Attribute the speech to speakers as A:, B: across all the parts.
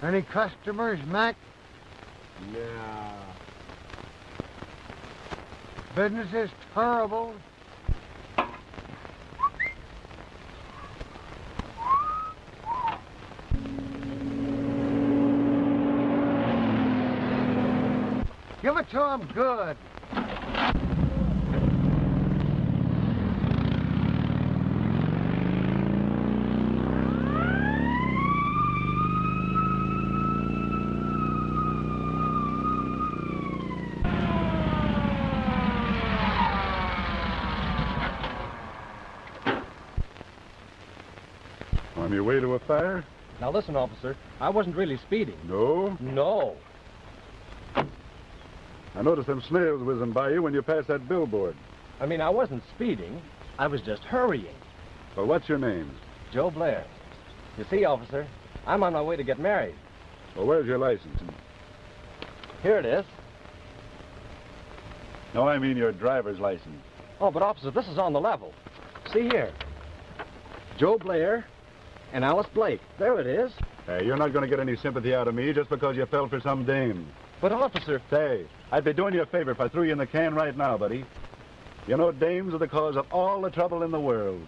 A: Any customers, Mac?
B: Yeah.
A: Business is terrible. Give it to him good.
C: On your way to a fire?
D: Now listen, officer, I wasn't really speeding.
C: No?
D: No.
C: I noticed them snails whizzing by you when you passed that billboard.
D: I mean, I wasn't speeding. I was just hurrying.
C: Well, what's your name?
D: Joe Blair. You see, officer, I'm on my way to get married.
C: Well, where's your license?
D: Here it is.
C: No, I mean your driver's license.
D: Oh, but officer, this is on the level. See here. Joe Blair and Alice Blake. There it is.
C: Hey, you're not going to get any sympathy out of me just because you fell for some dame.
D: But officer...
C: Say, I'd be doing you a favor if I threw you in the can right now, buddy. You know, dames are the cause of all the trouble in the world.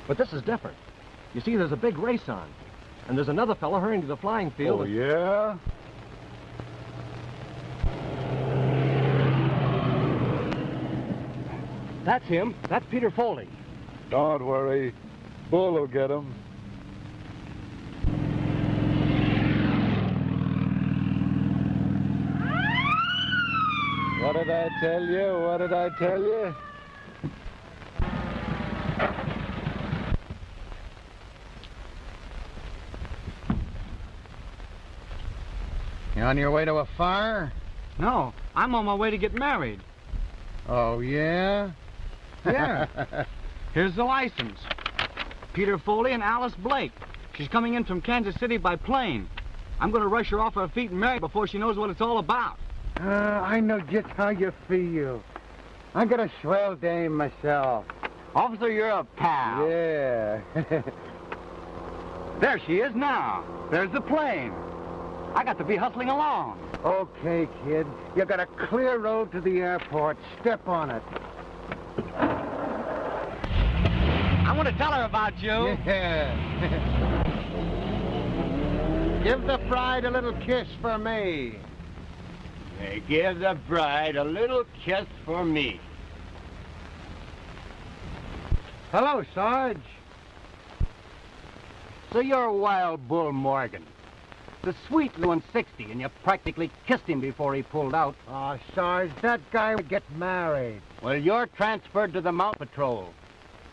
D: But this is different. You see, there's a big race on. And there's another fellow hurrying to the flying field.
C: Oh, yeah?
D: That's him. That's Peter Foley.
C: Don't worry. Bull will get him. What did I tell you? What did I tell you?
A: You on your way to a fire?
E: No, I'm on my way to get married.
A: Oh, yeah?
E: Yeah. Here's the license. Peter Foley and Alice Blake. She's coming in from Kansas City by plane. I'm going to rush her off her feet and marry her before she knows what it's all about.
A: I know just how you feel. I got a swell dame myself.
E: Officer, you're a pal.
A: Yeah.
E: There she is now. There's the plane. I got to be hustling along.
A: Okay, kid. You got a clear road to the airport. Step on it.
E: I want to tell her about you.
A: Yeah. Give the bride a little kiss for me.
B: Hey, give the bride a little kiss for me.
A: Hello, Sarge.
E: So you're Wild Bull Morgan. The sweet Lewin 60, and you practically kissed him before he pulled out.
A: Oh, Sarge, that guy would get married.
E: Well, you're transferred to the Mountain Patrol.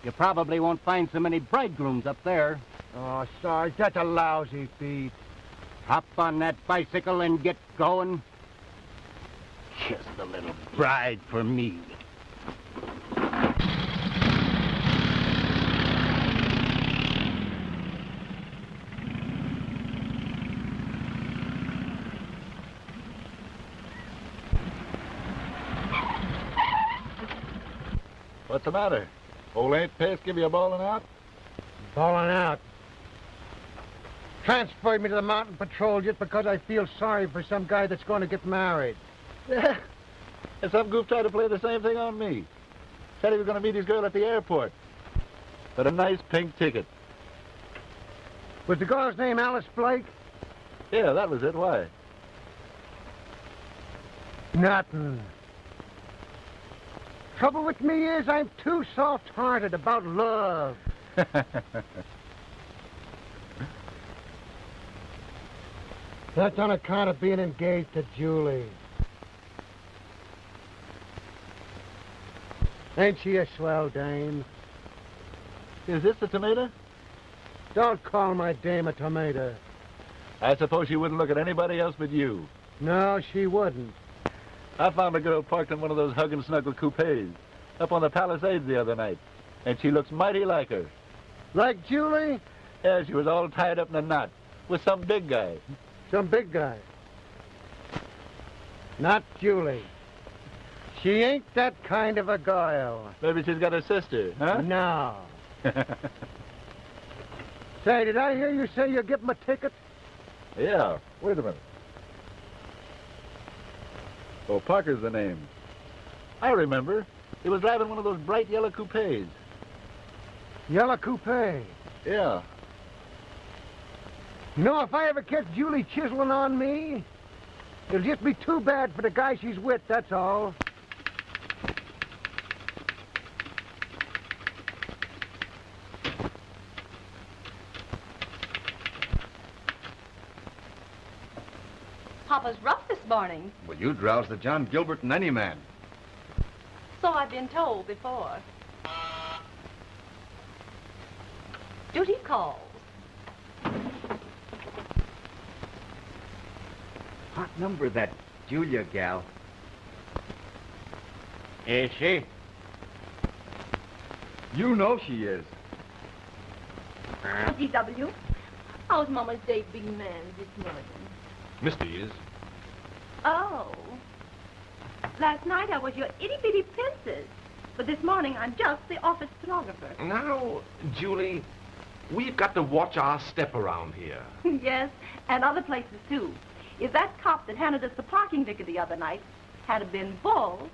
E: You probably won't find so many bridegrooms up there.
A: Oh, Sarge, that's a lousy beat.
E: Hop on that bicycle and get going. Kiss the little bride for me.
C: What's the matter? Old Aunt Pace give you a bawling out?
A: Falling out. Transferred me to the Mountain Patrol just because I feel sorry for some guy that's going to get married.
C: Yeah. And some goof tried to play the same thing on me. Said he was going to meet his girl at the airport. But a nice pink ticket.
A: Was the girl's name Alice Blake?
C: Yeah, that was it. Why?
A: Nothing. Trouble with me is I'm too soft-hearted about love. That's on account of being engaged to Julie. Ain't she a swell dame?
C: Is this the tomato?
A: Don't call my dame a tomato.
C: I suppose she wouldn't look at anybody else but you.
A: No, she wouldn't.
C: I found a girl parked in one of those hug and snuggle coupes up on the Palisades the other night, and she looks mighty like her.
A: Like Julie?
C: Yeah, she was all tied up in a knot with some big guy.
A: Some big guy. Not Julie. She ain't that kind of a girl.
C: Maybe she's got a sister, huh?
A: No. Say, did I hear you say you'll give him a ticket?
C: Yeah. Wait a minute. Oh, Parker's the name. I remember. He was driving one of those bright yellow coupes.
A: Yellow coupe.
C: Yeah.
A: You know, if I ever catch Julie chiseling on me, it'll just be too bad for the guy she's with, that's all.
F: Papa's rough this morning.
D: Well, you drowse the John Gilbert in any man.
F: So I've been told before. Duty calls.
D: Hot number, that Julia gal.
B: Is she?
D: You know she is.
F: DW, how's Mama's date big man this morning?
G: Misty is.
F: Oh. Last night I was your itty-bitty princess. But this morning I'm just the office stenographer.
G: Now, Julie, we've got to watch our step around here.
F: Yes, and other places too. If that cop that handed us the parking ticket the other night had been bald,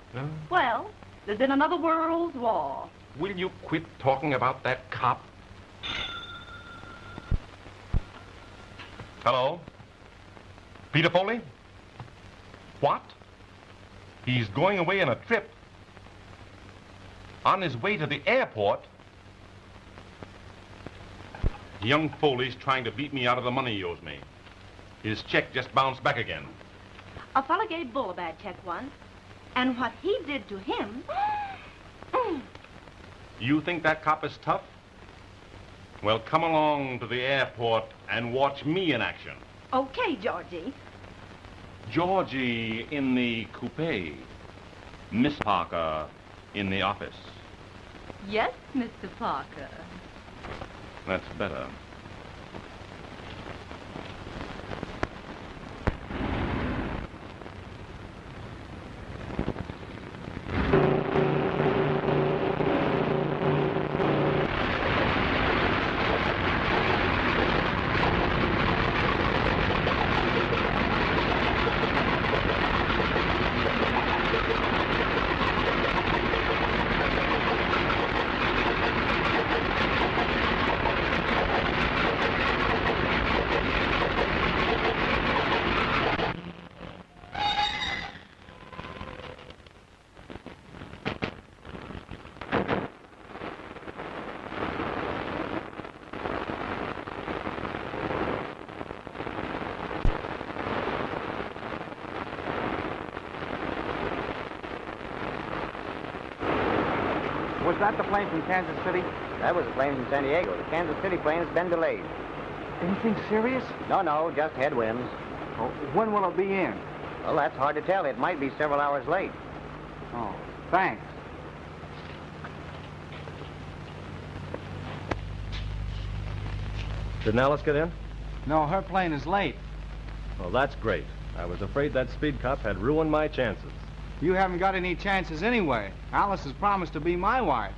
F: well, there's been another world war.
G: Will you quit talking about that cop? Hello? Peter Foley? What? He's going away on a trip. On his way to the airport? Young Foley's trying to beat me out of the money he owes me. His check just bounced back again.
F: A fella gave Bull a bad check once, and what he did to him...
G: You think that cop is tough? Well, come along to the airport and watch me in action.
F: Okay, Georgie.
G: Georgie in the coupe. Miss Parker in the office.
F: Yes, Mr. Parker.
G: That's better.
E: Was that the plane from Kansas City?
H: That was a plane from San Diego. The Kansas City plane has been delayed.
E: Anything serious?
H: No, just headwinds.
E: Oh, when will it be in?
H: Well, that's hard to tell. It might be several hours late.
E: Oh, thanks.
D: Didn't Alice get in?
E: No, her plane is late.
D: Well, that's great. I was afraid that speed cop had ruined my chances.
E: You haven't got any chances anyway. Alice has promised to be my wife.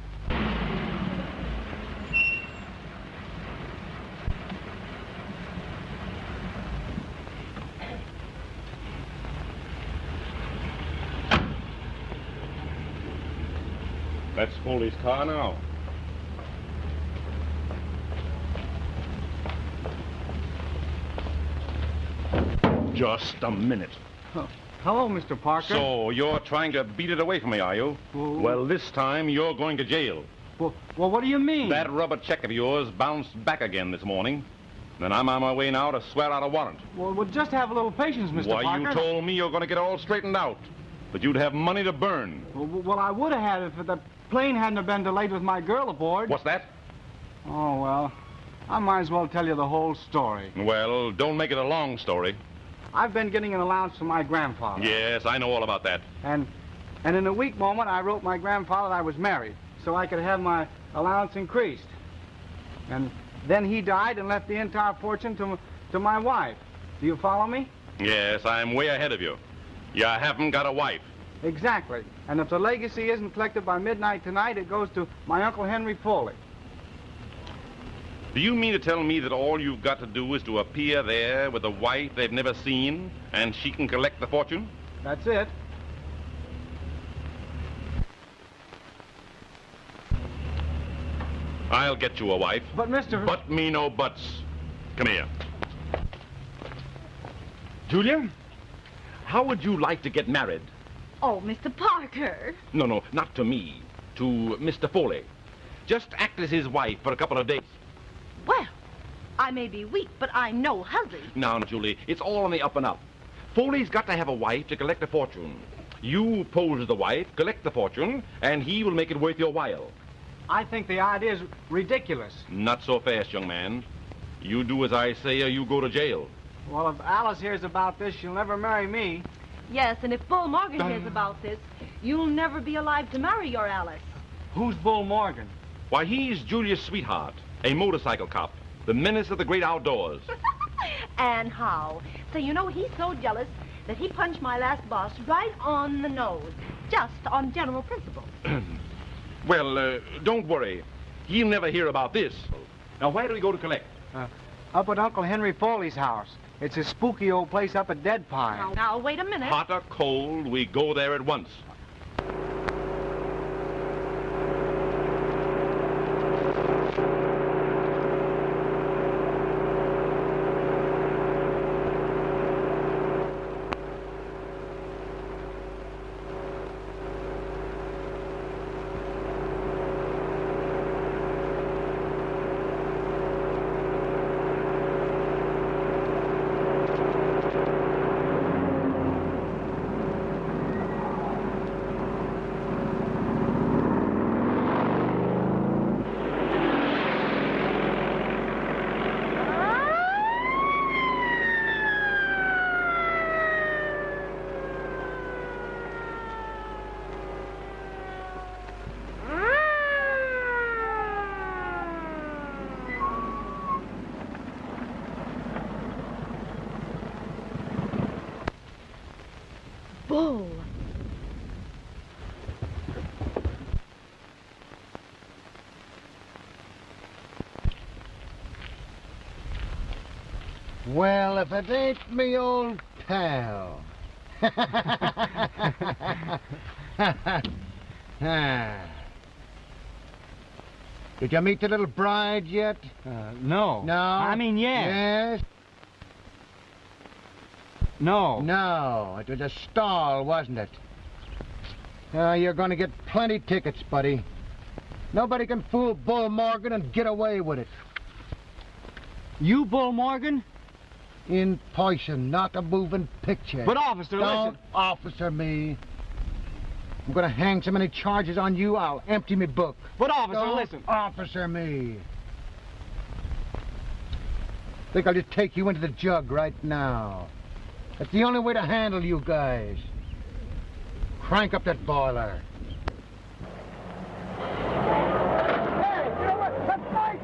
G: That's Foley's car now. Just a minute.
E: Hello, Mr. Parker.
G: So you're trying to beat it away from me, are you? Well, this time you're going to jail.
E: Well, what do you mean?
G: That rubber check of yours bounced back again this morning. And I'm on my way now to swear out a warrant.
E: Well, just have a little patience, Mr.
G: Why,
E: Parker.
G: you told me you're going to get all straightened out. But you'd have money to burn.
E: Well, I would have had it if the plane hadn't have been delayed with my girl aboard.
G: What's that?
E: Oh, well, I might as well tell you the whole story.
G: Well, don't make it a long story.
E: I've been getting an allowance from my grandfather.
G: Yes, I know all about that.
E: And in a weak moment, I wrote my grandfather I was married, so I could have my allowance increased. And then he died and left the entire fortune to my wife. Do you follow me?
G: Yes, I'm way ahead of you. You haven't got a wife.
E: Exactly. And if the legacy isn't collected by midnight tonight, it goes to my Uncle Henry Foley.
G: Do you mean to tell me that all you've got to do is to appear there with a wife they've never seen, and she can collect the fortune?
E: That's it.
G: I'll get you a wife.
E: But, Mr.
G: But me no buts. Come here.
D: Julia, how would you like to get married?
F: Oh, Mr. Parker.
G: No, not to me. To Mr. Foley. Just act as his wife for a couple of days.
F: Well, I may be weak, but I'm no hussy.
G: Now, Julie, it's all on the up and up. Foley's got to have a wife to collect a fortune. You pose as the wife, collect the fortune, and he will make it worth your while.
E: I think the idea is ridiculous.
G: Not so fast, young man. You do as I say or you go to jail.
E: Well, if Alice hears about this, she'll never marry me.
F: Yes, and if Bull Morgan hears about this, you'll never be alive to marry your Alice.
E: Who's Bull Morgan?
G: Why, he's Julia's sweetheart, a motorcycle cop, the menace of the great outdoors.
F: And how? So you know he's so jealous that he punched my last boss right on the nose, just on general principles.
G: Well, don't worry. He'll never hear about this. Now, where do we go to collect?
E: Up at Uncle Henry Foley's house. It's a spooky old place up at Dead Pine.
F: Now, wait a minute.
G: Hot or cold, we go there at once.
F: Bull.
A: Well, if it ain't me old pal. Did you meet the little bride yet?
E: No.
A: No?
E: I mean, yes.
A: Yes?
E: No.
A: No, it was a stall, wasn't it? You're going to get plenty tickets, buddy. Nobody can fool Bull Morgan and get away with it.
E: You, Bull Morgan?
A: In person, not a moving picture.
E: But, officer,
A: Don't
E: listen.
A: officer me. I'm going to hang so many charges on you, I'll empty me book.
E: But, officer,
A: Don't
E: listen.
A: officer me. Think I'll just take you into the jug right now. That's the only way to handle you guys. Crank up that boiler. Hey, you know what? That's nice.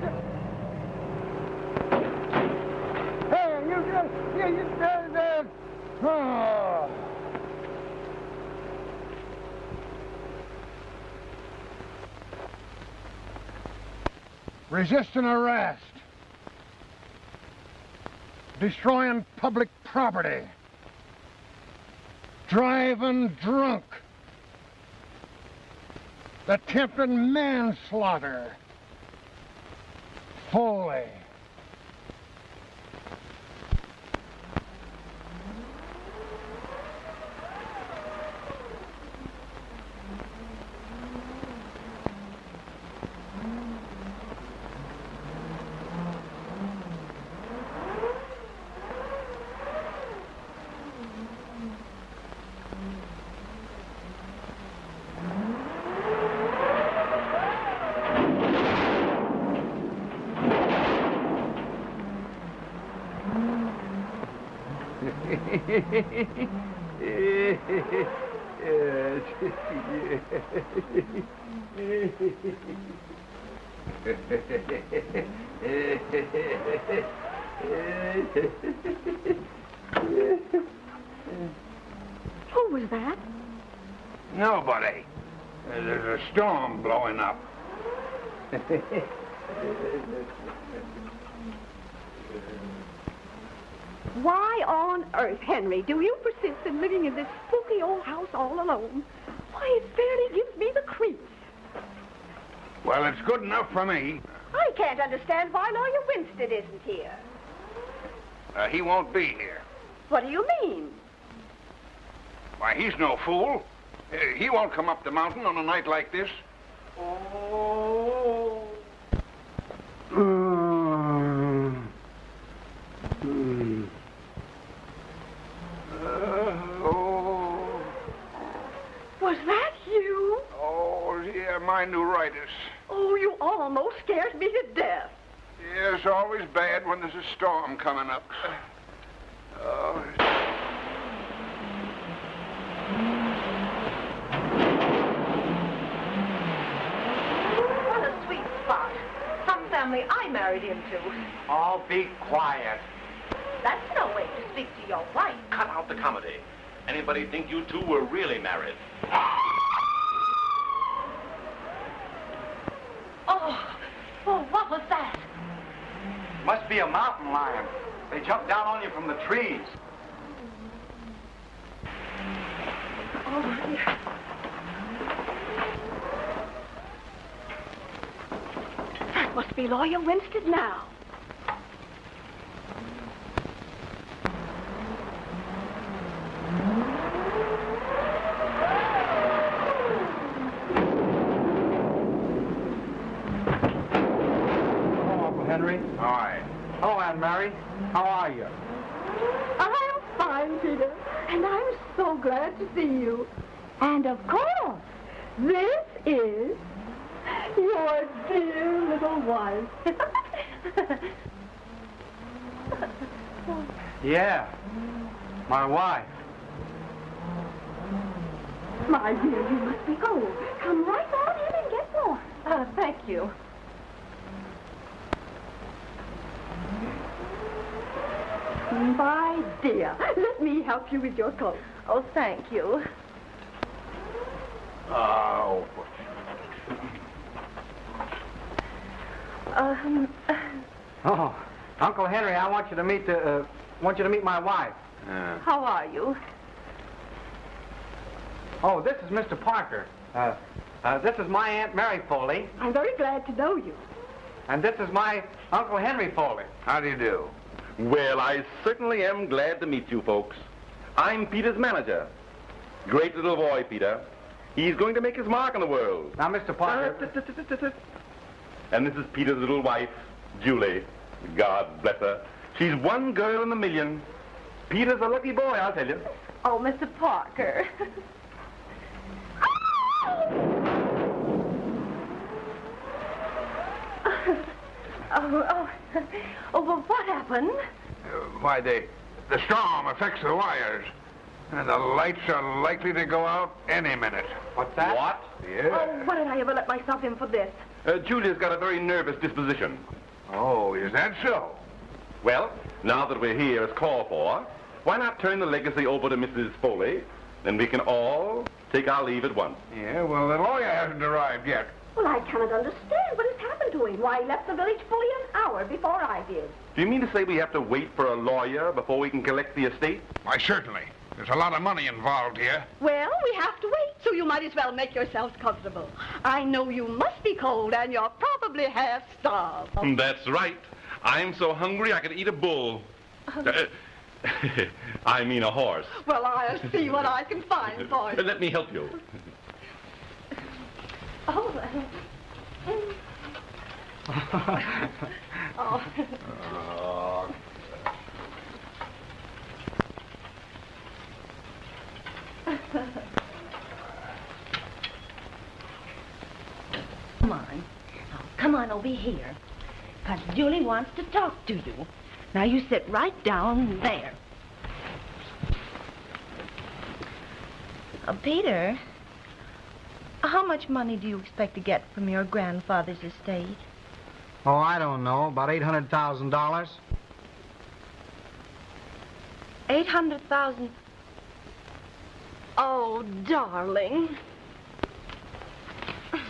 A: Hey, oh. Resisting arrest. Destroying public property. Driving drunk. Attempted manslaughter. Foley.
I: Who was that?
J: Nobody. There's a storm blowing up.
I: Why on earth, Henry, do you persist in living in this spooky old house all alone? Why, it fairly gives me the creeps.
J: Well, it's good enough for me.
I: I can't understand why Lawyer Winstead isn't here.
J: He won't be here.
I: What do you mean?
J: Why, he's no fool. He won't come up the mountain on a night like this. Oh.
I: Was that you?
J: Oh, yeah, my neuritis.
I: Oh, you almost scared me to death.
J: Yeah, it's always bad when there's a storm coming up. Oh.
F: What a sweet spot. Some family I married into.
B: Oh, be quiet.
F: That's no way to speak to your wife.
G: Cut out the comedy. Anybody think you two were really married?
F: Oh, what was that?
B: Must be a mountain lion. They jumped down on you from the trees.
I: Oh, dear. That must be Lawyer Winstead now.
B: Henry.
J: Hi.
B: Oh, Aunt Mary. How are you?
I: I'm fine, Peter, and I'm so glad to see you. And of course, this is your dear little wife.
B: Yeah, my wife.
I: My dear, you must be cold. Come right on in and get warm.
F: Thank you.
I: My dear, let me help you with your coat.
F: Oh, thank you.
J: Oh.
B: Oh, Uncle Henry, I want you to meet my wife.
F: How are you?
B: Oh, this is Mr. Parker. This is my Aunt Mary Foley,
I: I'm very glad to know you.
B: and this is my Uncle Henry Foley.
J: How do you do?
G: Well, I certainly am glad to meet you folks. I'm Peter's manager. Great little boy, Peter. He's going to make his mark in the world.
B: Now, Mr. Parker.
G: And this is Peter's little wife, Julie. God bless her. She's one girl in a million. Peter's a lucky boy, I'll tell you.
F: Oh, Mr. Parker. Oh, well, what happened?
J: Why, the storm affects the wires. And the lights are likely to go out any minute.
B: What's that?
G: What?
J: Yeah.
F: Oh, what did I ever let myself in for this?
G: Julia's got a very nervous disposition.
J: Oh, is that so?
G: Well, now that we're here as called for, why not turn the legacy over to Mrs. Foley? Then we can all take our leave at once.
J: Yeah, well, the lawyer hasn't arrived yet.
I: Well, I cannot understand what has happened to him. Why, he left the village fully an hour before I did.
G: Do you mean to say we have to wait for a lawyer before we can collect the estate?
J: Why, certainly. There's a lot of money involved here.
I: Well, we have to wait, so you might as well make yourselves comfortable. I know you must be cold, and you're probably half starved.
G: That's right. I'm so hungry I could eat a bull. I mean a horse.
I: Well, I'll see what I can find for you.
G: Let me help you.
I: Oh,
F: Come on. Now, come on over here. Because Julie wants to talk to you. Now, you sit right down there. Peter, how much money do you expect to get from your grandfather's estate?
A: Oh, I don't know. About $800,000.
F: 800,000. Oh, darling.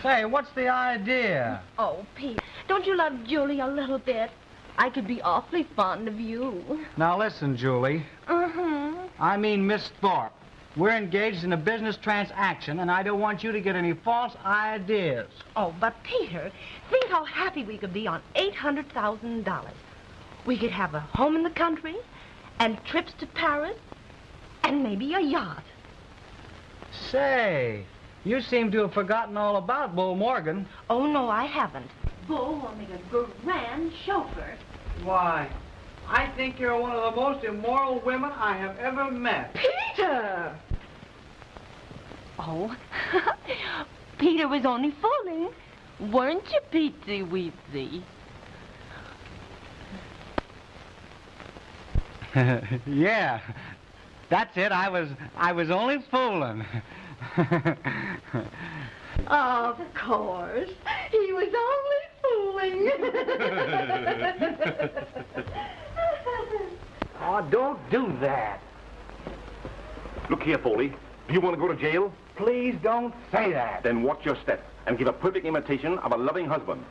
E: Say, what's the idea?
F: Oh, Pete, don't you love Julie a little bit? I could be awfully fond of you.
E: Now listen, Julie. I mean Miss Thorpe. We're engaged in a business transaction, and I don't want you to get any false ideas.
F: Oh, but Peter, think how happy we could be on $800,000. We could have a home in the country, and trips to Paris, and maybe a yacht.
E: Say, you seem to have forgotten all about Bull Morgan.
F: Oh, no, I haven't. Bull will make a grand chauffeur.
E: Why, I think you're one of the most immoral women I have ever met.
F: Peter! Oh, Peter was only fooling. Weren't you, Petey Weezy?
E: Yeah, that's it. I was only fooling.
I: Of course. He was only fooling.
B: Oh, don't do that.
G: Look here, Foley. Do you want to go to jail?
B: Please don't say that.
G: Then watch your step and give a perfect imitation of a loving husband.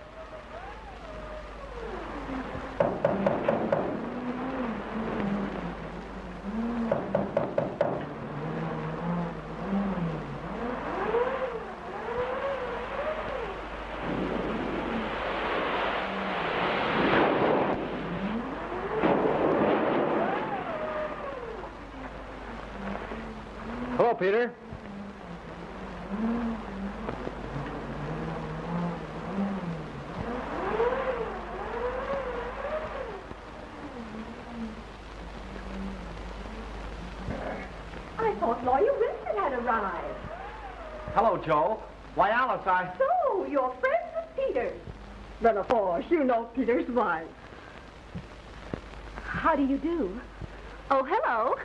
B: Hello, Peter.
I: I thought Lawyer Winston had arrived.
B: Hello, Joe. Why, Alice,
I: So, you're friends with Peter's. Well, of course, you know Peter's wife. How do you do? Oh, hello.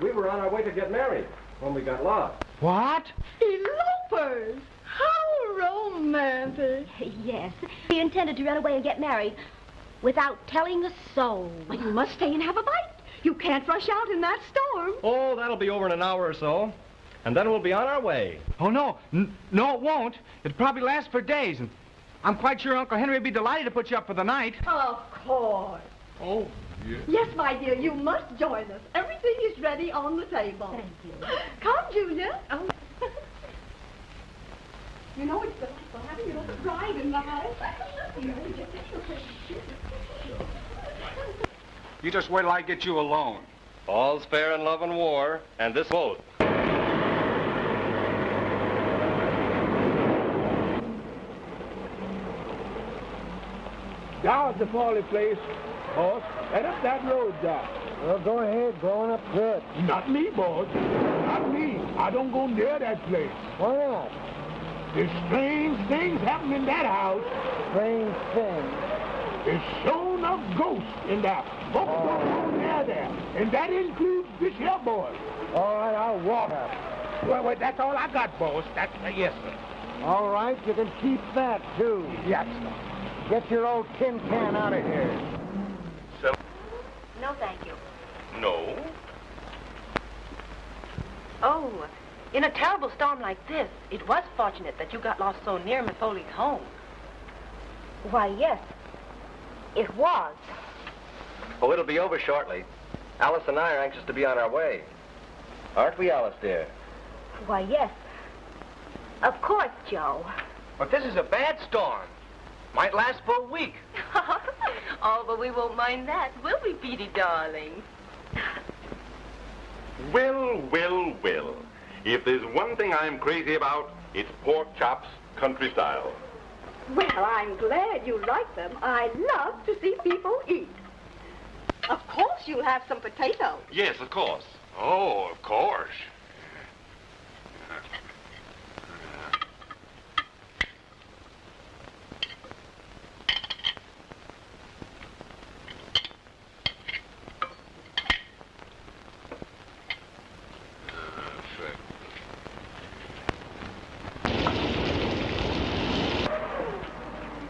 D: We were on our way to get married when we got lost.
E: What?
I: Elopers! How romantic.
K: Yes. We intended to run away and get married without telling a soul.
I: Well, you must stay and have a bite. You can't rush out in that storm.
D: Oh, that'll be over in an hour or so. And then we'll be on our way.
E: Oh, no. No, it won't. It'll probably last for days, and I'm quite sure Uncle Henry would be delighted to put you up for the night.
I: Of course.
E: Oh, yes.
I: Yes, my dear, you must join us. Everything is ready on the table.
K: Thank you.
I: Come, Julia. Oh. You know it's delightful having you little bride in the house.
C: You just wait till I get you alone.
D: All's fair in love and war, and this both.
J: Down at the Foley place, boss. Head up that road there.
A: Well, go ahead. Going up good.
J: Not me, boss. Not me. I don't go near that place.
A: Why not?
J: There's strange things happening in that house.
A: Strange thing.
J: There's shown a ghost in there. Folks don't go near there. And that includes this here boy.
A: All right, I'll walk up.
J: Well, that's all I got, boss. That's yes, sir.
A: All right, you can keep that, too.
J: Yes, sir.
A: Get your old tin can out of here.
F: No, thank you.
G: No.
F: Oh, in a terrible storm like this, it was fortunate that you got lost so near Miss Foley's home.
K: Why, yes. It was.
D: Oh, it'll be over shortly. Alice and I are anxious to be on our way. Aren't we, Alice, dear?
K: Why, yes. Of course, Joe.
B: But this is a bad storm. Might last for a week.
F: Oh, but we won't mind that, will we, Petey, darling?
G: Well, well, well. If there's one thing I'm crazy about, it's pork chops, country style.
I: Well, I'm glad you like them. I love to see people eat. Of course you'll have some potatoes.
G: Yes, of course.
J: Oh, of course.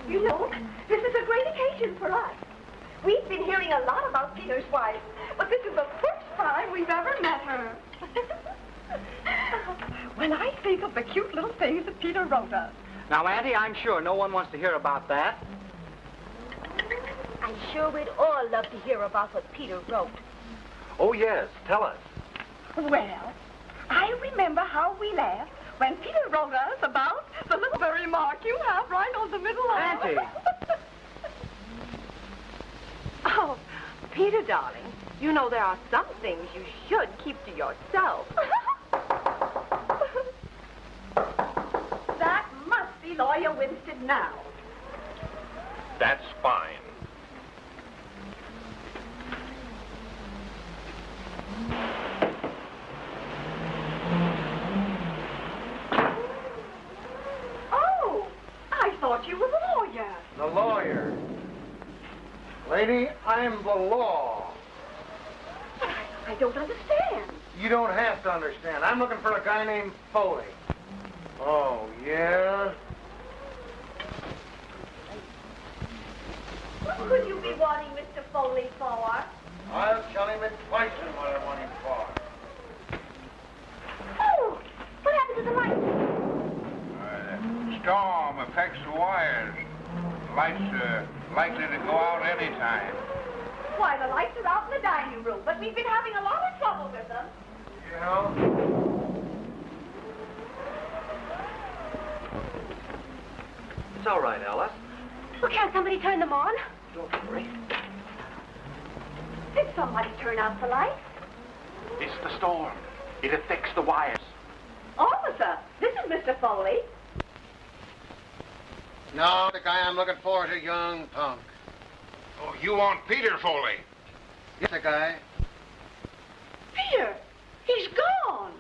I: You know, this is a great occasion for us. We've been hearing a lot about Peter's wife, but this is the first time we've ever met her. when I think of the cute little things that Peter wrote us.
B: Now, Auntie, I'm sure no one wants to hear about that.
K: I'm sure we'd all love to hear about what Peter wrote.
B: Oh, yes. Tell us.
I: Well, I remember how we laughed when Peter wrote us about the little furry mark you have right on the middle arm.
B: Auntie.
F: Oh, Peter, darling, you know there are some things you should keep to yourself.
I: That must be Lawyer Winstead now.
G: That's fine.
I: Oh, I thought you were the lawyer.
A: The lawyer. Lady, I'm the law.
I: But I don't understand.
A: You don't have to understand. I'm looking for a guy named Foley. Oh, yeah?
K: What could you be wanting Mr. Foley for?
A: I'll tell him in twice what I want him for.
K: Oh, what happened to the light?
J: Storm affects the wires. Lights are likely to go out any time.
I: Why, the lights are out in the dining room, but we've been having a lot of trouble with them.
A: You know?
D: It's all right, Alice.
K: Well, can't somebody turn them on?
D: Don't worry.
I: Did somebody turn out the lights?
G: It's the storm. It affects the wires.
I: Officer, this is Mr. Foley.
A: No, the guy I'm looking for is a young punk.
J: Oh, you want Peter Foley?
A: Yes, the guy.
I: Peter, he's gone.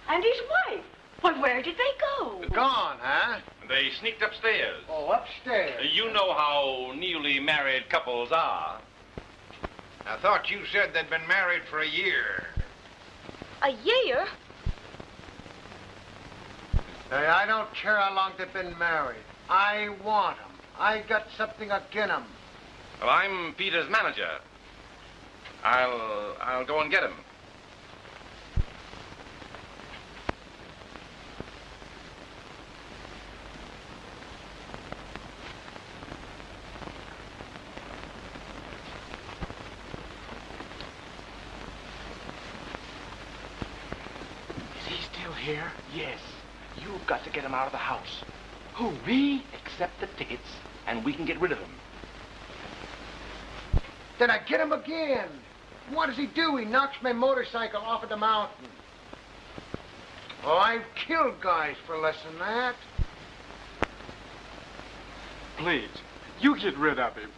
I: And his wife. Well, where did they go?
A: Gone, huh?
G: They sneaked upstairs.
A: Oh, upstairs.
G: You know how newly married couples are.
J: I thought you said they'd been married for a year.
K: A year?
A: Hey, I don't care how long they've been married. I want 'em. I got something agin 'em.
G: Well, I'm Peter's manager. I'll go and get him.
E: Is he still here? Yes. You've got to get him out of the house. Who, me? Accept the tickets, and we can get rid of him.
A: Then I get him again. What does he do? He knocks my motorcycle off of the mountain. Oh, I've killed guys for less than that.
E: Please, you get rid of him.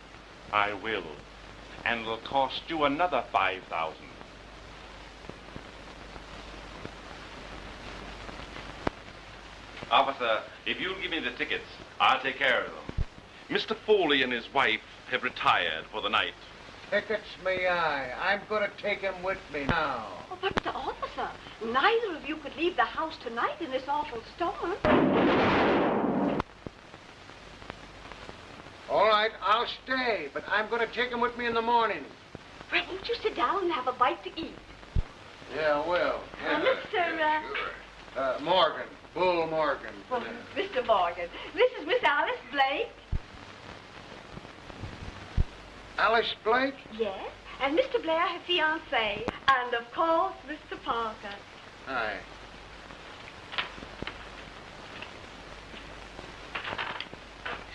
G: I will. And it'll cost you another $5,000. Officer, if you'll give me the tickets, I'll take care of them. Mr. Foley and his wife have retired for the night.
A: Tickets me eye. I'm going to take him with me now.
I: Oh, but Mr. Officer, neither of you could leave the house tonight in this awful storm.
A: All right, I'll stay, but I'm going to take him with me in the morning.
I: Well, won't you sit down and have a bite to eat?
A: Yeah, I will.
I: Mr.
A: Morgan. Bull Morgan.
I: Well, Mr. Morgan, this is Miss Alice Blake.
A: Alice Blake?
I: Yes, and Mr. Blair, her fiancé. And, of course, Mr. Parker.
A: Hi.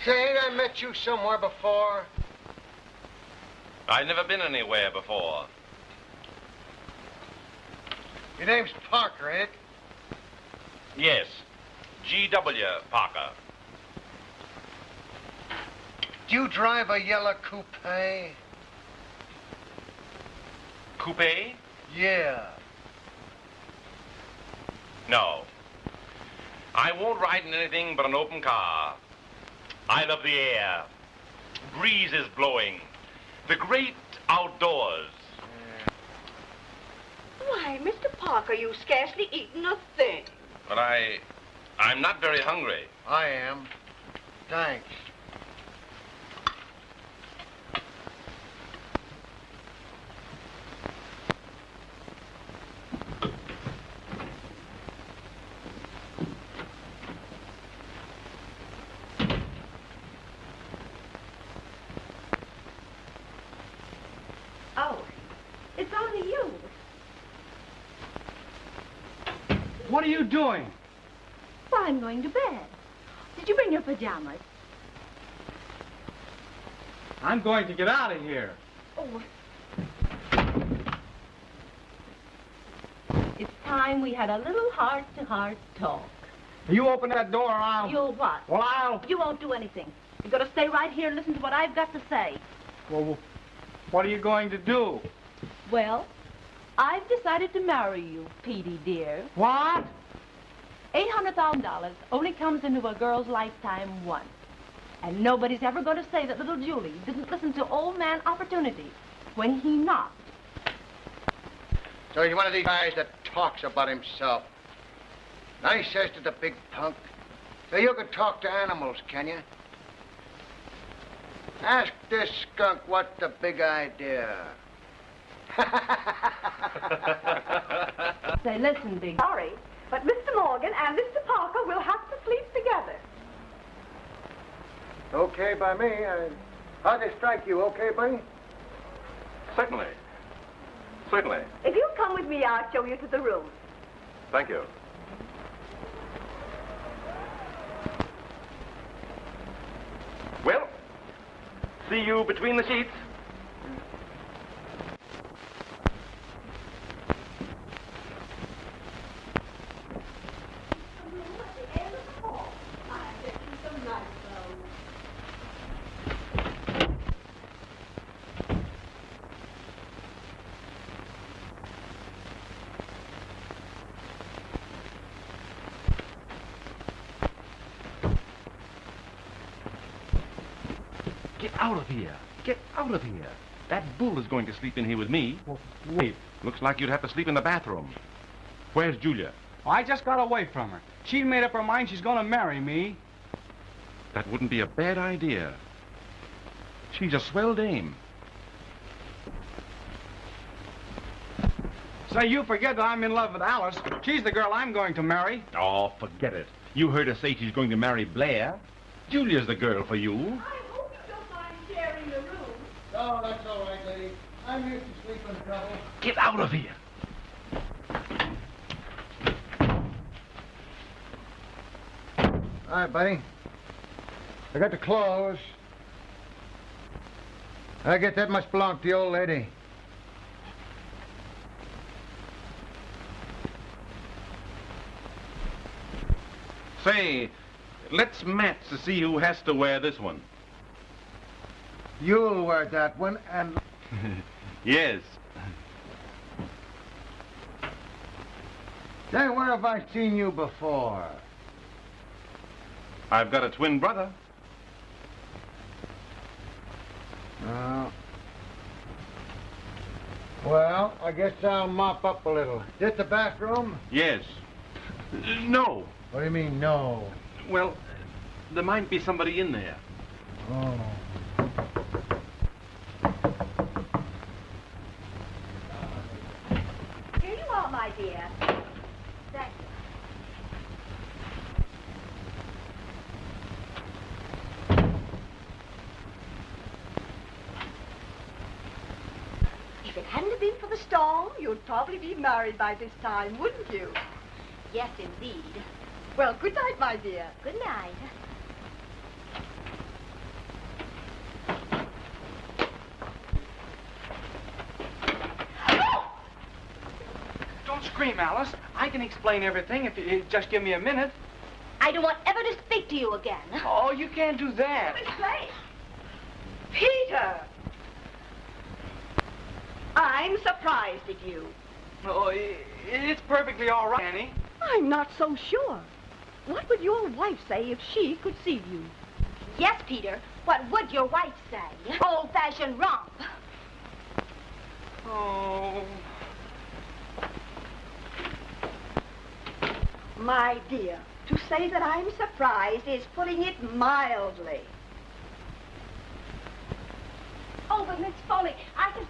A: Say, ain't I met you somewhere before?
G: I've never been anywhere before.
A: Your name's Parker, ain't it?
G: Yes, G.W. Parker.
A: Do you drive a yellow coupe?
G: Coupe?
A: Yeah.
G: No. I won't ride in anything but an open car. I love the air. Breeze is blowing. The great outdoors.
I: Why, Mr. Parker, you've scarcely eaten a thing.
G: But I'm not very hungry.
A: I am. Thanks.
F: are you?
E: What are you doing?
F: Well, I'm going to bed. Did you bring your pajamas?
E: I'm going to get out of here.
F: Oh. It's time we had a little heart-to-heart talk.
E: You open that door or I'll...
F: You'll what?
E: Well, I'll...
F: You won't do anything. You're going to stay right here and listen to what I've got to say.
E: Well, what are you going to do?
F: Well, I've decided to marry you, Petey, dear.
E: What?
F: $800,000 only comes into a girl's lifetime once. And nobody's ever going to say that little Julie didn't listen to old man Opportunity when he knocked.
A: So he's one of these guys that talks about himself. Now he says to the big punk, so you can talk to animals, can you? Ask this skunk what's the big idea.
F: Say, listen, big...
I: Sorry, but Mr. Morgan and Mr. Parker will have to sleep together.
A: Okay by me. How'd they strike you? Okay, buddy?
G: Certainly. Certainly.
I: If you'll come with me, I'll show you to the room.
G: Thank you. Well, see you between the sheets. Get out of here. Get out of here. That bull is going to sleep in here with me.
E: Well, wait.
G: Looks like you'd have to sleep in the bathroom. Where's Julia?
E: I just got away from her. She made up her mind she's going to marry me.
G: That wouldn't be a bad idea. She's a swell dame.
E: Say, you forget that I'm in love with Alice. She's the girl I'm going to marry.
G: Oh, forget it. You heard her say she's going to marry Blair. Julia's the girl for you.
I: I hope you don't mind sharing the room.
A: Oh, that's all right, lady. I'm used to sleeping trouble.
G: Get out of here.
A: All right, buddy. I got the clothes. I guess that must belong to the old lady.
G: Say, let's match to see who has to wear this one.
A: You'll wear that one, and...
G: Yes.
A: Say, where have I seen you before?
G: I've got a twin brother.
A: Oh. Well, I guess I'll mop up a little. This the bathroom?
G: Yes. No.
A: What do you mean, no?
G: Well, there might be somebody in there.
A: Oh.
I: Here you are, my dear. Thank you. If it hadn't have been for the storm, you'd probably be married by this time, wouldn't you?
K: Yes, indeed.
I: Well, good night, my dear.
K: Good night.
E: Don't scream, Alice. I can explain everything if you just give me a minute.
K: I don't want ever to speak to you again.
E: Oh, you can't do that.
I: Miss Blake. Peter! I'm surprised at you.
E: Oh, it's perfectly all right, Annie.
I: I'm not so sure. What would your wife say if she could see you?
K: Yes, Peter. What would your wife say? Old-fashioned romp.
E: Oh.
I: My dear, to say that I'm surprised is putting it mildly.
K: Oh, but Miss Foley, I can...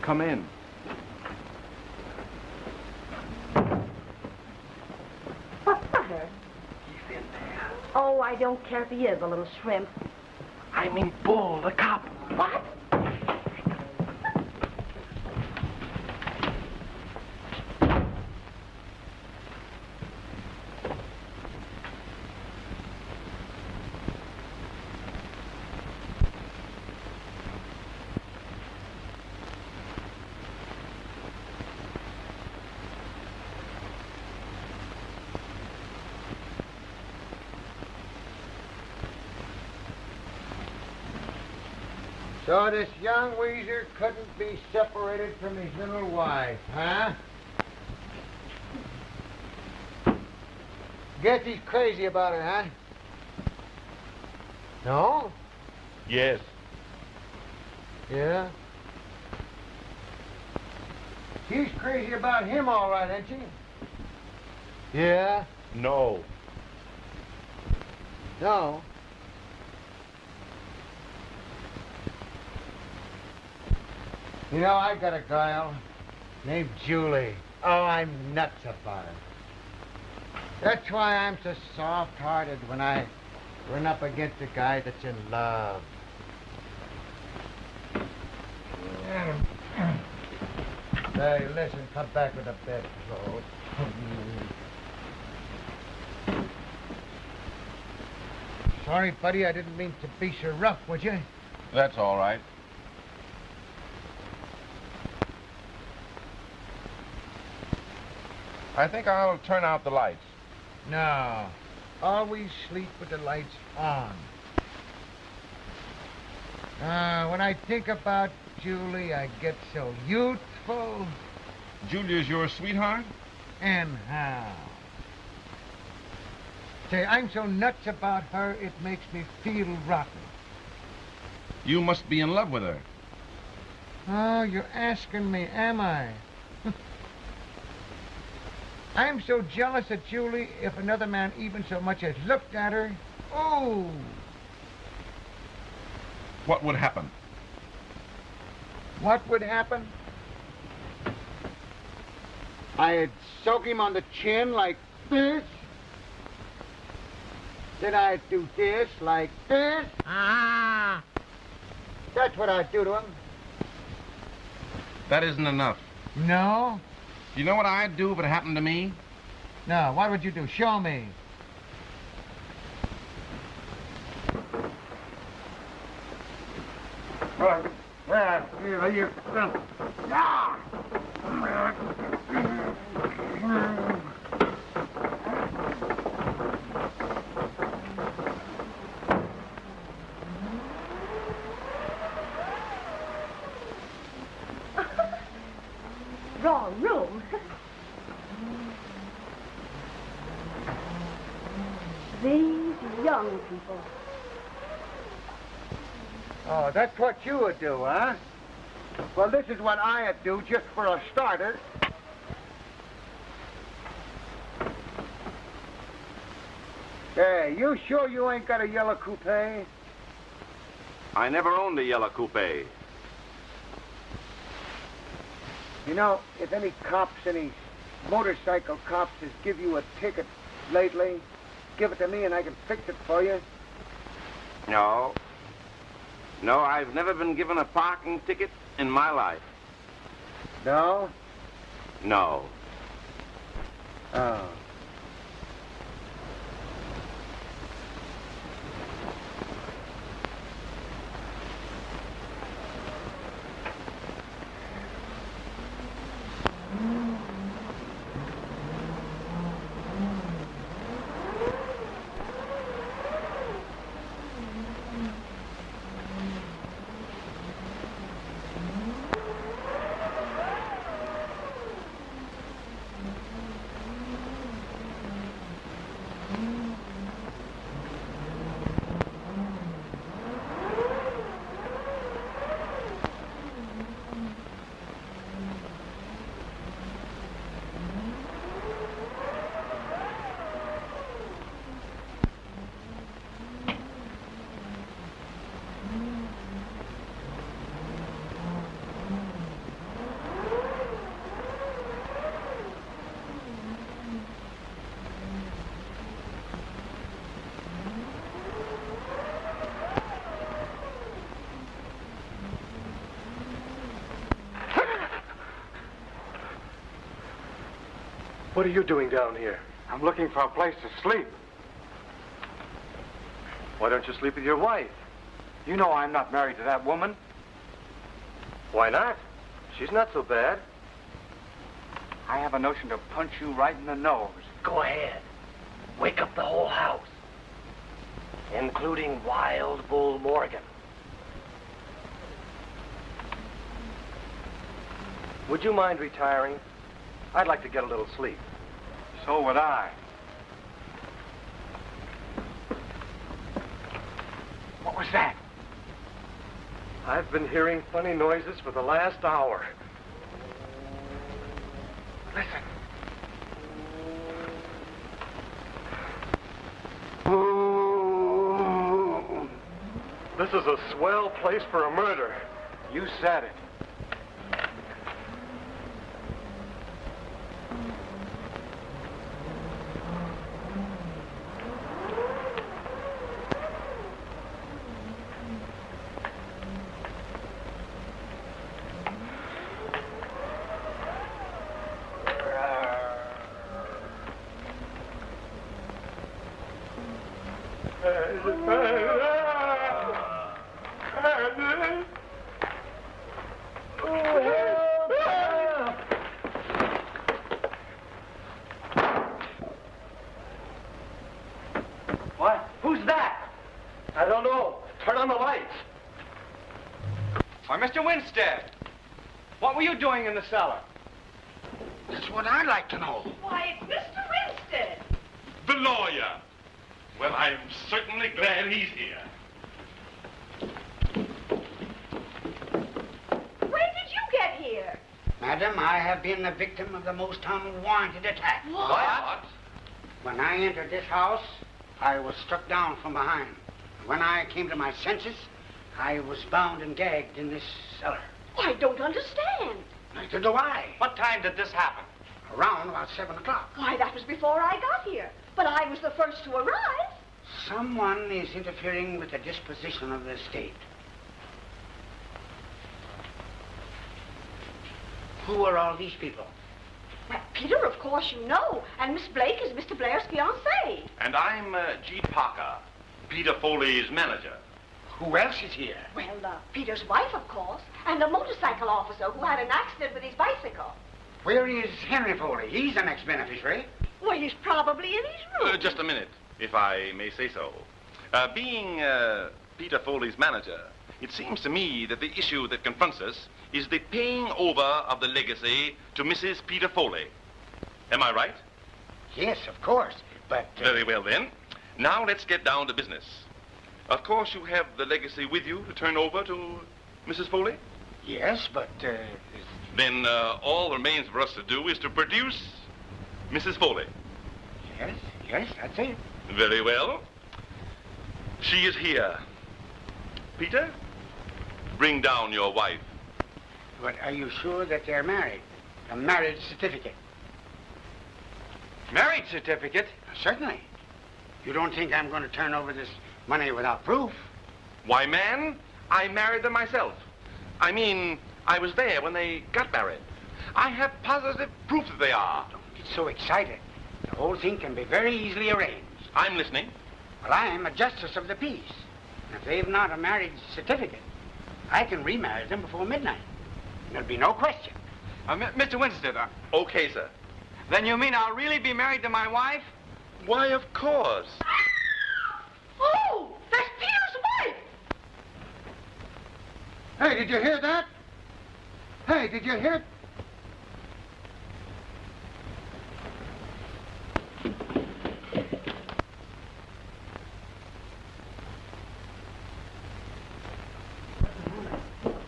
G: Come in.
F: What's the matter?
G: He's in there.
F: Oh, I don't care if he is a little shrimp.
G: I mean Bull, the cop.
F: What?
A: So this young weezer couldn't be separated from his little wife, huh? Guess he's crazy about her, huh? No?
G: Yes.
A: Yeah? She's crazy about him, all right, ain't she? Yeah?
G: No.
A: No? You know, I got a girl named Julie. Oh, I'm nuts about her. That's why I'm so soft-hearted when I run up against a guy that's in love. Hey, listen, come back with the bedclothes. Sorry, buddy, I didn't mean to be so rough, would you?
G: That's all right. I think I'll turn out the lights.
A: No. Always sleep with the lights on. When I think about Julie, I get so youthful.
G: Julia's your sweetheart?
A: And how? Say, I'm so nuts about her, it makes me feel rotten.
G: You must be in love with her.
A: Oh, you're asking me, am I? I'm so jealous of Julie, if another man even so much as looked at her. Oh!
G: What would happen?
A: What would happen? I'd soak him on the chin like this. Then I'd do this like this. Ah! That's what I'd do to him.
G: That isn't enough.
A: No?
G: You know what I'd do if it happened to me?
A: No, what would you do? Show me.
F: Wrong room. These young people.
A: Oh, that's what you would do, huh? Well, this is what I'd do just for a starter. Hey, you sure you ain't got a yellow coupe?
G: I never owned a yellow coupe.
A: You know, if any cops, any motorcycle cops has give you a ticket lately, give it to me and I can fix it for you.
G: No. No, I've never been given a parking ticket in my life.
A: No?
G: No.
A: Oh.
D: What are you doing down here?
B: I'm looking for a place to sleep.
D: Why don't you sleep with your wife?
B: You know I'm not married to that woman.
D: Why not? She's not so bad.
B: I have a notion to punch you right in the nose.
L: Go ahead. Wake up the whole house, including Wild Bull Morgan.
D: Would you mind retiring? I'd like to get a little sleep.
B: So would I. What was that?
D: I've been hearing funny noises for the last hour.
B: Listen.
D: This is a swell place for a murder.
B: You said it.
D: What? Who's that? I don't know. Turn on the lights.
B: Why, Mr. Winstead, what were you doing in the cellar?
A: That's what I'd like to know.
F: Why, it's Mr. Winstead.
G: The lawyer. Well, I'm certainly glad he's here.
F: When did you get here?
A: Madam, I have been the victim of the most unwarranted attack.
G: What?
A: When I entered this house, I was struck down from behind. When I came to my senses, I was bound and gagged in this cellar.
F: I don't understand.
A: Neither do I.
B: What time did this happen?
A: Around about 7 o'clock.
F: Why, that was before I got here. But I was the first to arrive.
A: Someone is interfering with the disposition of the estate. Who are all these people?
F: Well, Peter, of course you know. And Miss Blake is Mr. Blair's fiancée.
G: And I'm G. Parker, Peter Foley's manager.
A: Who else is here?
F: Well, Peter's wife, of course, and a motorcycle officer who had an accident with his bicycle.
A: Where is Henry Foley? He's the next beneficiary.
F: Well, he's probably in his room.
G: Just a minute, if I may say so. Being Peter Foley's manager, it seems to me that the issue that confronts us is the paying over of the legacy to Mrs. Peter Foley. Am I right?
A: Yes, of course, but...
G: Very well, then. Now let's get down to business. Of course, you have the legacy with you to turn over to Mrs. Foley?
A: Yes, but,
G: Then all remains for us to do is to produce Mrs. Foley.
A: Yes, that's it.
G: Very well. She is here. Peter, bring down your wife.
A: But are you sure that they're married? A marriage certificate?
B: Marriage certificate?
A: Certainly. You don't think I'm going to turn over this money without proof?
G: Why, man, I married them myself. I mean, I was there when they got married. I have positive proof that they are.
A: Don't get so excited. The whole thing can be very easily arranged.
G: I'm listening.
A: Well, I am a justice of the peace. And if they've not a marriage certificate, I can remarry them before midnight. There'll be no question.
B: Mr. Winstead,
G: Okay, sir.
B: then you mean I'll really be married to my wife?
G: Why, of course.
F: Oh, that's Peter's wife!
A: Hey, did you hear that? Hey, did you hear it?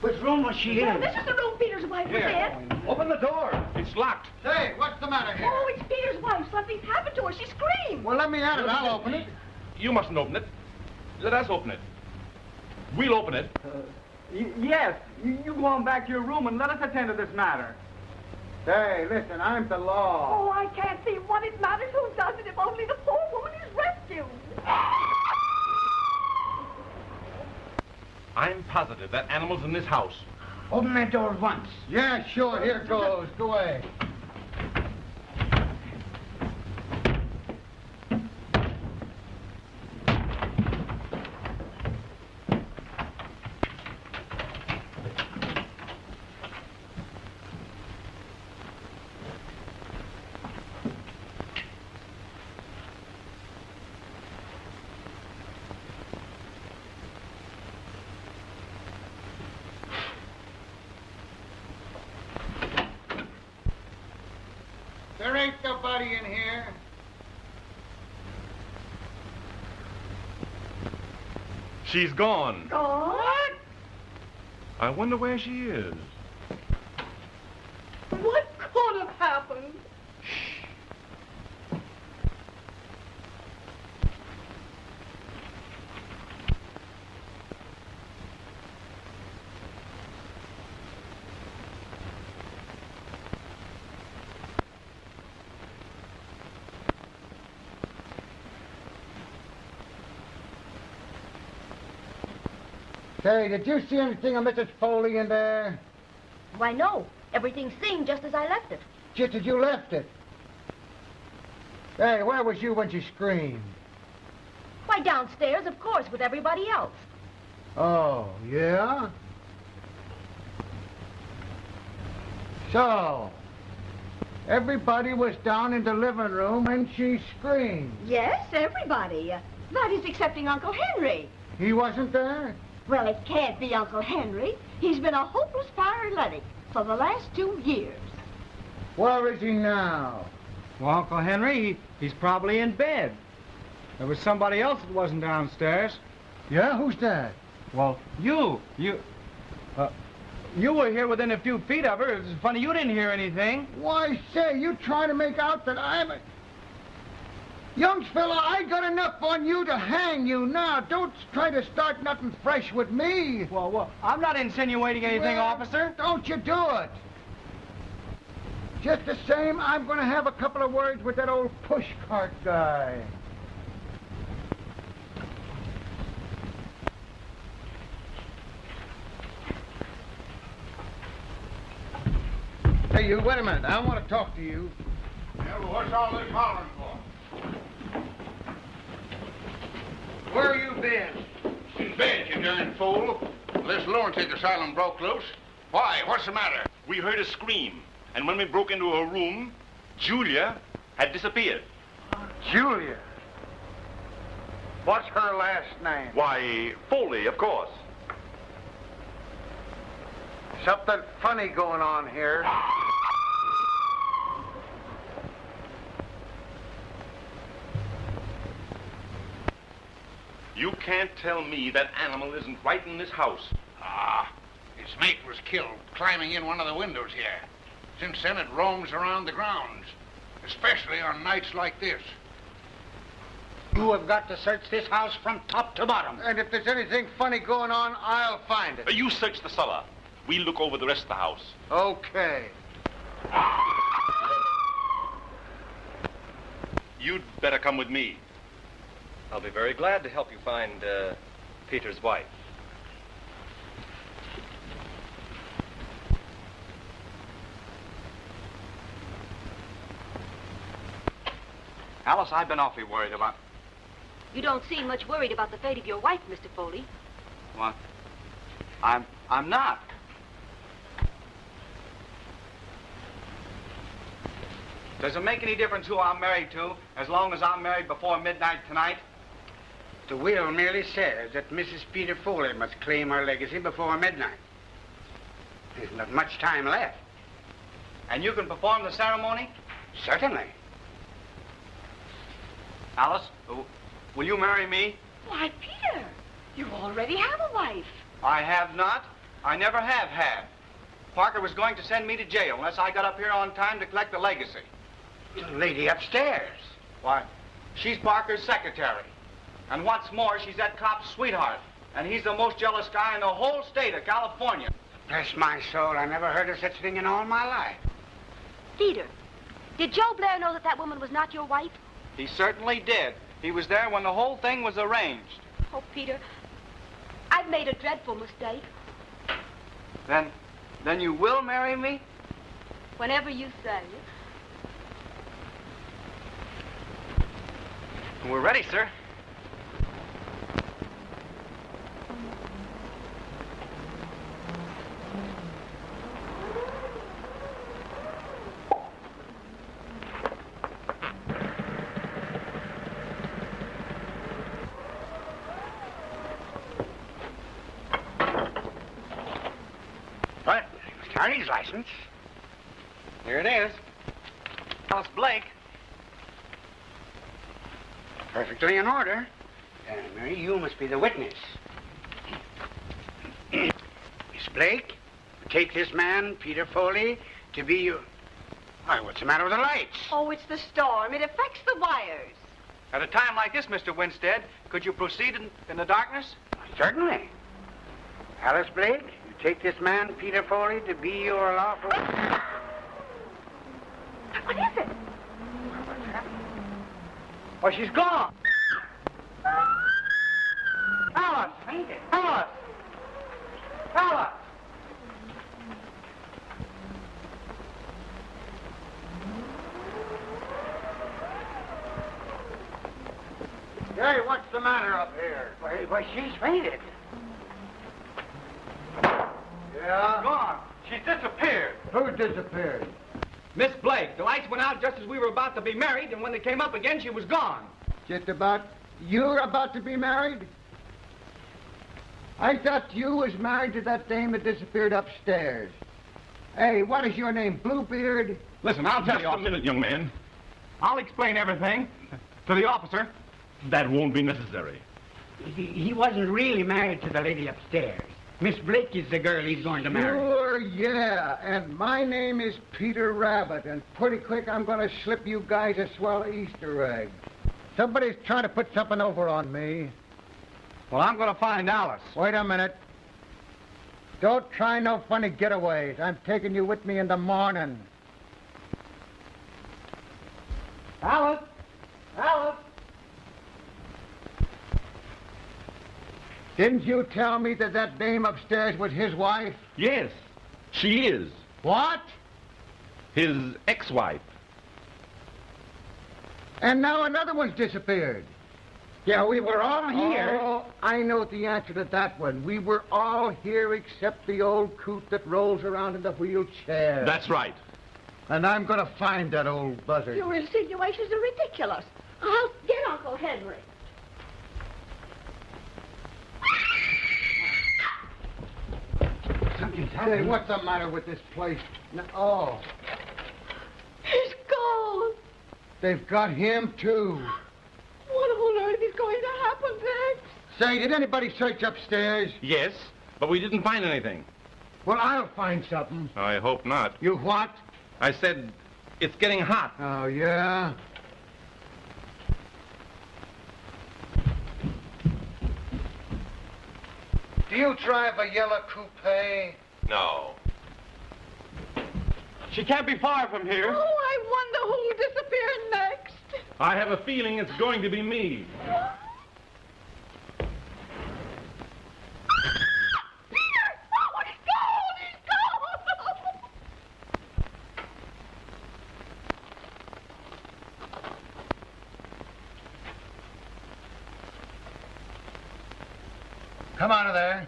A: Which room was she
F: Well,
A: in?
F: this is the room Peter's wife was in.
D: Open the door.
G: It's locked.
A: Hey, what's the matter here?
F: Oh, it's Peter's wife. Something's happened to her. She screamed.
A: Well, let me at it. I'll open it.
G: You mustn't open it. Let us open it. We'll open it.
B: Yes. You go on back to your room and let us attend to this matter.
A: Hey, listen, I'm the law.
I: Oh, I can't see what it matters who does it if only the poor woman is rescued.
G: I'm positive that animal's in this house.
A: Open that door at once. Yeah, sure. Here goes. Go away. anybody in here?
G: She's gone.
I: Gone?
G: I wonder where she is.
I: What could have happened?
A: Say, did you see anything of Mrs. Foley in there?
K: Why, no. Everything seemed just as I left it.
A: Just as you left it. Hey, where was you when she screamed?
K: Why, downstairs, of course, with everybody else.
A: Oh, yeah? So, everybody was down in the living room and she screamed.
I: Yes, everybody. That is excepting Uncle Henry.
A: He wasn't there?
I: Well, it can't be Uncle Henry. He's been a hopeless paralytic for the last 2 years.
A: Where is he now?
E: Well, Uncle Henry, he's probably in bed. There was somebody else that wasn't downstairs.
A: Yeah, who's that?
E: Well, you were here within a few feet of her. It's funny you didn't hear anything.
A: Why, say, you trying to make out that I'm a... Young fella, I got enough on you to hang you now. Don't try to start nothing fresh with me.
E: Well, I'm not insinuating anything, officer.
A: Don't you do it. Just the same, I'm going to have a couple of words with that old pushcart guy. Hey, you, wait a minute. I want to talk to you.
J: Yeah, well, what's all this hollering for?
A: Where you been?
J: In bed, you darn fool. This lunatic asylum broke loose. Why? What's the matter?
G: We heard a scream, and when we broke into her room, Julia had disappeared.
A: Julia. What's her last name?
G: Why, Foley, of course.
A: Something funny going on here.
G: You can't tell me that animal isn't right in this house.
J: Ah, its mate was killed climbing in one of the windows here. Since then, it roams around the grounds, especially on nights like this.
A: You have got to search this house from top to bottom. And if there's anything funny going on, I'll find it.
G: You search the cellar. We'll look over the rest of the house.
A: Okay.
G: You'd better come with me.
D: I'll be very glad to help you find Peter's wife.
B: Alice, I've been awfully worried about...
K: You don't seem much worried about the fate of your wife, Mr. Foley.
B: What? I'm not. Does it make any difference who I'm married to, as long as I'm married before midnight tonight?
M: The will merely says that Mrs. Peter Foley must claim her legacy before midnight. There's not much time left.
B: And you can perform the ceremony?
M: Certainly.
B: Alice, will you marry me?
F: Why, Peter, you already have a wife.
B: I have not. I never have had. Parker was going to send me to jail unless I got up here on time to collect the legacy.
M: The lady upstairs.
B: Why, she's Parker's secretary. And what's more, she's that cop's sweetheart. And he's the most jealous guy in the whole state of California.
M: Bless my soul, I never heard of such a thing in all my life.
K: Peter, did Joe Blair know that that woman was not your wife?
B: He certainly did. He was there when the whole thing was arranged.
K: Oh, Peter, I've made a dreadful mistake.
B: Then you will marry me?
K: Whenever you say.
B: We're ready, sir.
M: What? Attorney's license?
B: Here it is. Alice Blake.
M: Perfectly in order. Mary, you must be the witness. Miss Blake, take this man, Peter Foley, to be your... Why, what's the matter with the lights?
F: Oh, it's the storm. It affects the wires.
B: At a time like this, Mr. Winstead, could you proceed in the darkness?
M: Certainly. Alice Blake, you take this man, Peter Foley, to be your lawful...
F: What is it?
M: Oh, she's gone. Alice! Alice! Alice!
A: Hey, what's the matter up here?
M: Why, she's fainted.
A: Yeah?
B: Gone. She's disappeared.
A: Who disappeared?
E: Miss Blake, the lights went out just as we were about to be married, and when they came up again, she was gone.
A: Just about... You're about to be married? I thought you was married to that dame that disappeared upstairs. Hey, what is your name, Bluebeard?
E: Listen, I'll tell you...
G: Just a minute, young man.
E: I'll explain everything to the officer.
G: That won't be necessary.
M: He wasn't really married to the lady upstairs. Miss Blake is the girl he's going to marry.
A: Sure, yeah. And my name is Peter Rabbit, and pretty quick I'm going to slip you guys a swell Easter egg. Somebody's trying to put something over on me.
E: Well, I'm going to find Alice.
A: Wait a minute. Don't try no funny getaways. I'm taking you with me in the morning. Alice! Alice! Didn't you tell me that that dame upstairs was his wife?
G: Yes, she is.
A: What?
G: His ex-wife.
A: And now another one's disappeared.
M: Yeah, we were all here.
A: Oh, I know the answer to that one. We were all here except the old coot that rolls around in the wheelchair.
G: That's right.
A: And I'm going to find that old buzzard.
K: Your insinuations are ridiculous. I'll get Uncle Henry.
A: Something's happening. Hey, what's the matter with this place? Oh.
K: He's gone.
A: They've got him, too.
K: What on earth is going to happen next?
A: Say, did anybody search upstairs?
G: Yes, but we didn't find anything.
A: Well, I'll find something.
G: I hope not.
A: You what?
G: I said it's getting hot.
A: Oh, yeah? Do you drive a yellow coupe?
G: No.
E: She can't be far from here.
K: Oh, I wonder who'll disappear next.
G: I have a feeling it's going to be me.
A: Come out of there.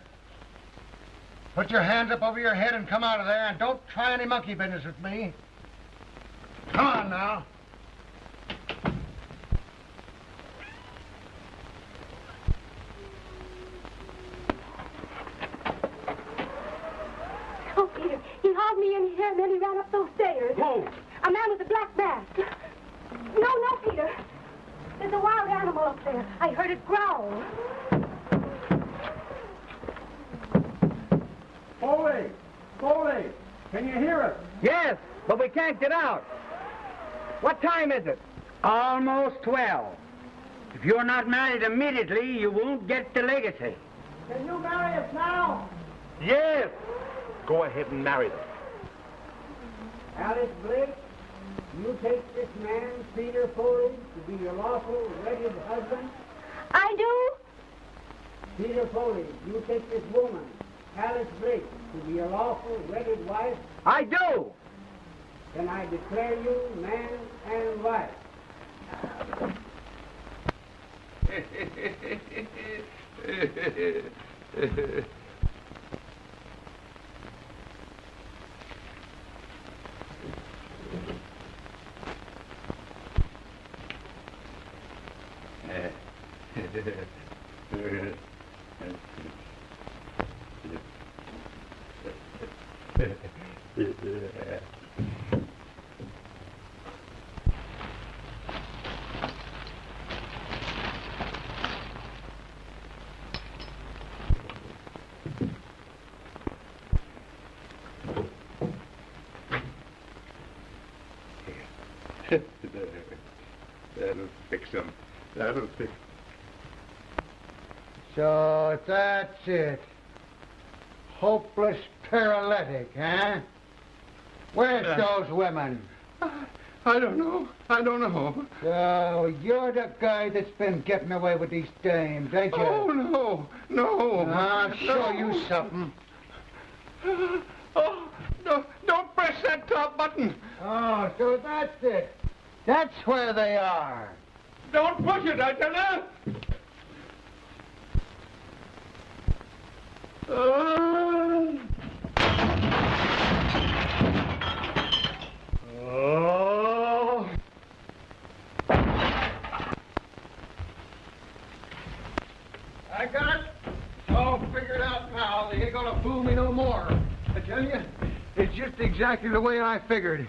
A: Put your hands up over your head and come out of there, and don't try any monkey business with me. Come on now.
I: Oh, Peter, he hauled me in here and then he ran up those stairs.
E: Who?
I: A man with a black mask. No, Peter. There's a wild animal up there. I heard it growl.
E: Foley! Foley! Can you hear us?
M: Yes, but we can't get out. What time is it? Almost 12. If you're not married immediately, you won't get the legacy.
A: Can you marry us now?
M: Yes.
G: Go ahead and marry them.
M: Alice Blake, you take this man, Peter Foley, to be your lawful, wedded husband.
I: I do?
M: Peter Foley, you take this woman, Alice Blake, to be your lawful, wedded wife.
E: I do.
M: Then I declare you man and wife.
C: That'll fix him. That'll fix.
A: So that's it. Hopeless paralytic, huh? Where's those women?
C: I don't know. I don't know.
A: So you're the guy that's been getting away with these dames, ain't you?
C: Oh, no. No.
A: I'll show you something.
C: Oh, no. Don't press that top button.
A: Oh, so that's it. That's where they are.
C: Don't push it, I tell you. Oh.
A: I got it. It's all figured out now. They ain't gonna fool me no more. I tell you, it's just exactly the way I figured.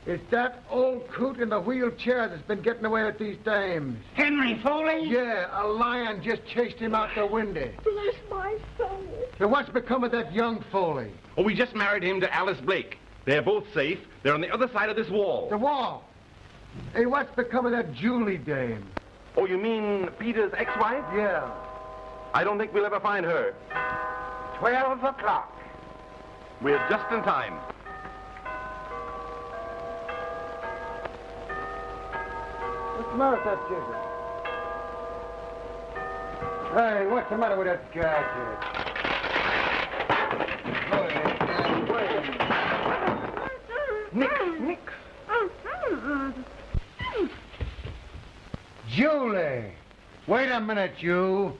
A: It's that old coot in the wheelchair that's been getting away with these dames.
M: Henry Foley?
A: Yeah, a lion just chased him out the window.
I: Bless my soul.
A: So what's become of that young Foley?
G: Oh, we just married him to Alice Blake. They're both safe. They're on the other side of this wall.
A: The wall. Hey, what's become of that Julie dame?
G: Oh, you mean Peter's ex-wife?
A: Yeah.
G: I don't think we'll ever find her.
M: 12 o'clock.
G: We're just in time.
A: What's the matter with that jigger? Hey, what's the matter with that gadget?
M: Nick.
A: Julie! Wait a minute, you.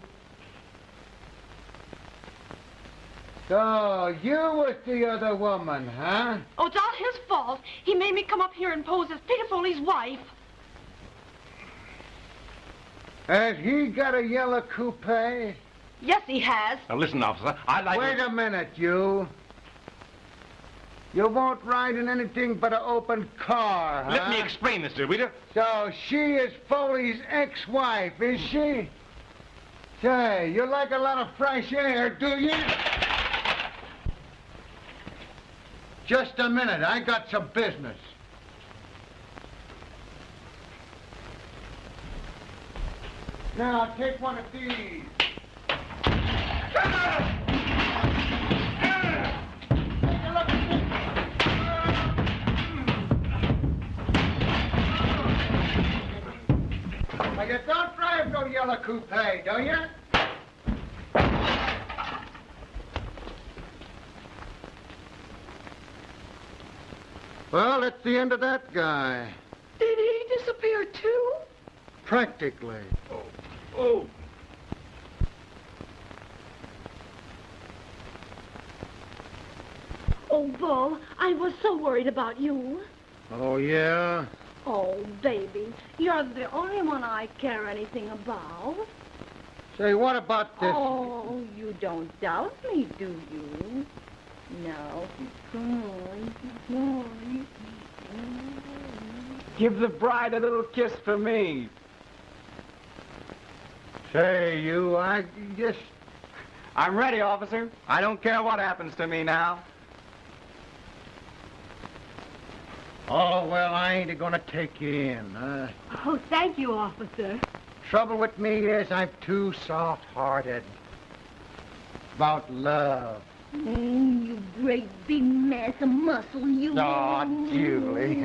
A: So, you was the other woman, huh?
F: Oh, it's all his fault. He made me come up here and pose as Peter Foley's wife.
A: Has he got a yellow coupe?
F: Yes, he has.
G: Now, listen, officer, I'd like
A: Wait a minute, you. You won't ride in anything but an open car, huh?
G: Let me explain, Mr. Reader.
A: So she is Foley's ex-wife, is she? Say, you like a lot of fresh air, do you? Just a minute, I got some business. Now, take one of these. Now, you don't drive no yellow coupe, do you? Well, that's the end of that guy.
I: Did he disappear too?
A: Practically.
C: Oh.
K: Oh, Bull, I was so worried about you.
A: Oh, yeah?
K: Oh, baby, you're the only one I care anything about.
A: Say, what about this?
K: Oh, you don't doubt me, do you? Now, come on.
E: Give the bride a little kiss for me.
A: Say, you, I just...
E: I'm ready, officer. I don't care what happens to me now.
A: Oh, well, I ain't gonna take you in.
K: Oh, thank you, officer.
A: Trouble with me is I'm too soft-hearted about love.
K: You great big mass of muscle, you.
A: Oh, Julie.